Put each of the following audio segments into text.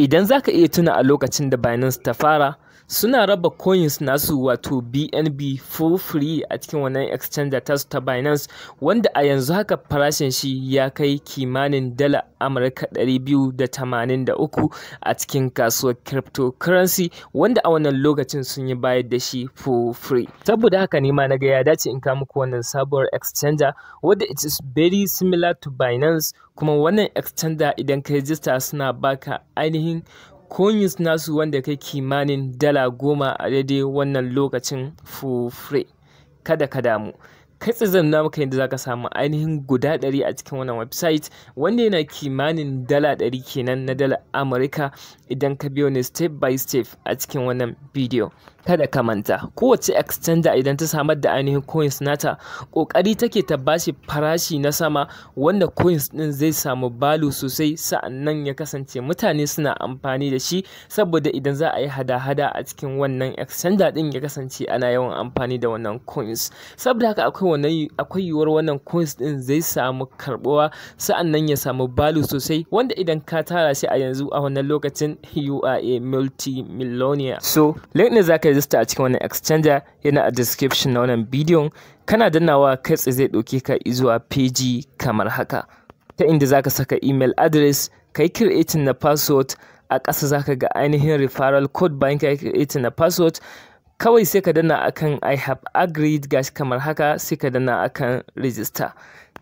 Idan za ka iya tuna a lokacin da Binance ta fara, suna raba coins nasu wato BNB for free a cikin wannan exchanger tasu ta Binance, wanda a yanzu haka farashin shi ya kai kimanin dala Amurka 283 a cikin kasuwar cryptocurrency, wanda a wannan lokacin sun yi bayar da shi for free. Saboda haka ne ma naga ya dace in kawo muku wannan sabuwar exchanger wadda it is very similar to Binance, kuma wannan exchanger idan ka register suna baka ainihin coins nasu wanda kai kimanin dala 10 a daidai wannan lokacin for free. Kada ka damu, kai tsaye zan nuna maka yadda zaka samu ainihin guda 100 a cikin wannan website, wanda yana kimanin dala 100 kenan na dala Amurka idan ka biyo ni step by step a cikin wannan bidiyo. Kada ka manta, kowace exchanger idan ta samar da ainihin coins nata, kokari take ta bashi farashi na sama wanda coins din zai samu balu sosai, sa'annan ya kasance mutane suna amfani da shi, saboda idan za a yi hada-hada a cikin wannan exchanger din ya kasance ana yawan amfani da wannan coins. Saboda haka akwai yiwuwar wannan coins din zai samu karbuwa, sa'annan ya samu balu sosai, wanda idan ka tara shi a yanzu a wannan lokacin you are a multi-millionaire. So link ne zaka register a cikin wannan exchanger yana a description na wannan bidiyon. Kana dannawa kai tsaye zai dauke ka zuwa page kamar haka, ta inda zaka saka email address, kai creating na password, a ƙasa zaka ga ainihin referral code. Bayan kai creating na password, kawai sai ka danna akan I have agreed, gashi kamar haka, sai ka danna akan register.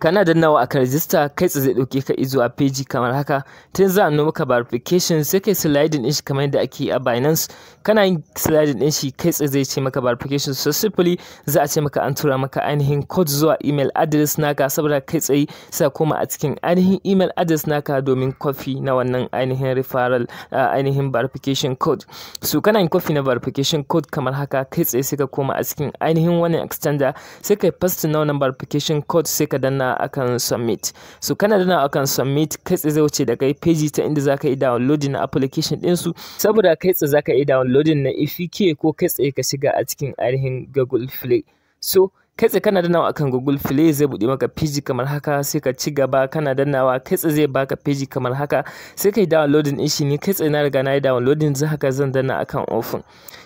Kana dannawa akan register kai tsaye zai dauke ka zuwa page kamar haka, tun za a nuna maka verification, sai kai sliding din shi kamar yadda ake a Binance. Kana yin sliding din shi kai tsaye zai ce maka verification successfully, za a ce maka an tura maka ainihin code zuwa email address naka, saboda kai tsaye sai koma a cikin ainihin email address naka domin copy na wannan ainihin referral ainihin verification code. So kana yin copy na verification code kamar haka, kai tsaye sai ka koma a cikin ainihin wannan exchanger, sai kai paste na wannan verification code, sai ka danna akan submit. So kana danna akan submit, kai tsaye zai wuce da kai page ta inda zaka yi downloading na application din su, saboda kai tsaye zaka yi downloading na HIKIMA ko kai tsaye ka shiga a cikin ainihin Google Play. So kai tsaye kana dannawa akan Google Play zai bude maka page kamar haka, sai ka ci gaba kana dannawa, kai tsaye zai baka page kamar haka, sai kai downloading din shi. ne kai tsaye na riga na yi downloading, zai haka zan danna akan open.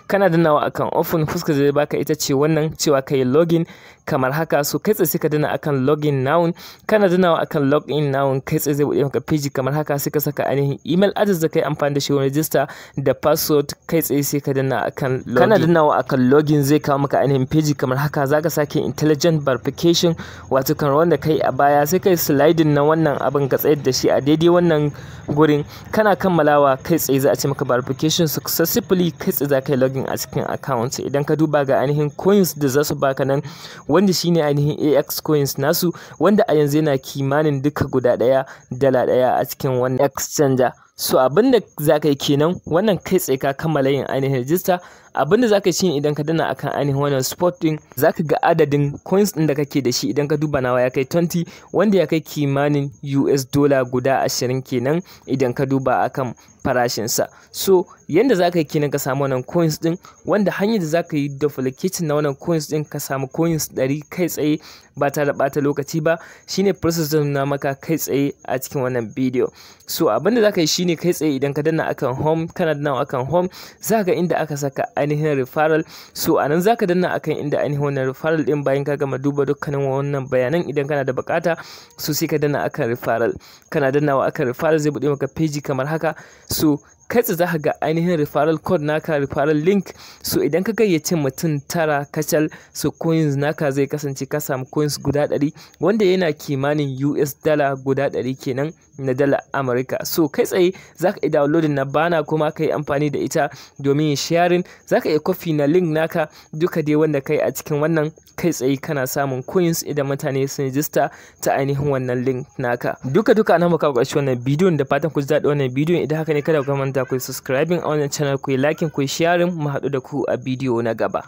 Kana dannawa akan open, fuskar zai baka ita ce wannan cewa kai login kamar haka. So kai tsaye sai ka danna akan login now. Kana dannawa akan login now, kai tsaye zai bude maka page kamar haka, sai ka saka ainihin email address da kai amfani da shi wajen register da password. Kai tsaye sai ka danna akan login. Kana dannawa akan login zai kawo maka ainihin page kamar haka, zaka sake intelligent verification wato kan wanda kai a baya, sai kai sliding na wannan abin ka tsayar da shi a daidai wannan gurin. Kana kammalawa kai tsaye za a ce maka verification successfully, kai tsaye za ka yi login a cikin account. Idan ka duba ga ainihin coins da za su baka nan, wanda shine ainihin AX coins nasu, wanda a yanzu yana kimanin duka guda dala 1 a cikin wannan exchanger. So abinda zaka yi kenan, wannan kai tsaye ka kammala yin ainihin register. Abinda zaka yi shine idan ka danna akan ainihin wannan spot din, zaka ga adadin coins din da kake da shi. Idan ka duba nawa ya kai 20, wanda ya kai kimanin US dollar guda 20 kenan idan ka duba akan farashin sa. So yanda zaka yi kenan ka samu wannan coins din, wanda hanyar da zaka yi duplicating na wannan coins din ka samu coins 100 kai tsaye ba tare da bata lokaci ba, shine process da nuna maka kai tsaye a cikin wannan bidiyo. So abinda zaka yi shine kai tsaye idan ka danna akan home, kana danna akan home, zaka ga inda aka saka ainihin referral. So anan zaka danna akan inda ainihin wannan referral din, bayan ka gama duba dukkanin wannan bayanan idan kana da bukata, so sai ka danna akan referral. Kana dannawa akan referral zai bude maka page kamar haka. So kai tsaye za ka ga ainihin referral code naka, referral link. So idan ka gayyace mutum 9 kacal, so coins naka zai kasance ka samu coins guda 100, wanda yana kimanin US dala guda 100 kenan na dala Amurka. So kai tsaye za ka yi downloading na bana kuma ka yi amfani da ita domin sharing. Za ka iya copy na link naka, duka dai wanda kai a cikin wannan, kai tsaye kana samun coins idan mutane sun register ta ainihin wannan link naka. Duka ana muka ƙarshe wannan bidiyon, da fatan ku ji daɗin wannan bidiyon. Idan haka ne kada ku manta ku yi subscribing a wannan channel, ku yi liking, ku yi sharing. Mu haɗu da ku a bidiyo na gaba.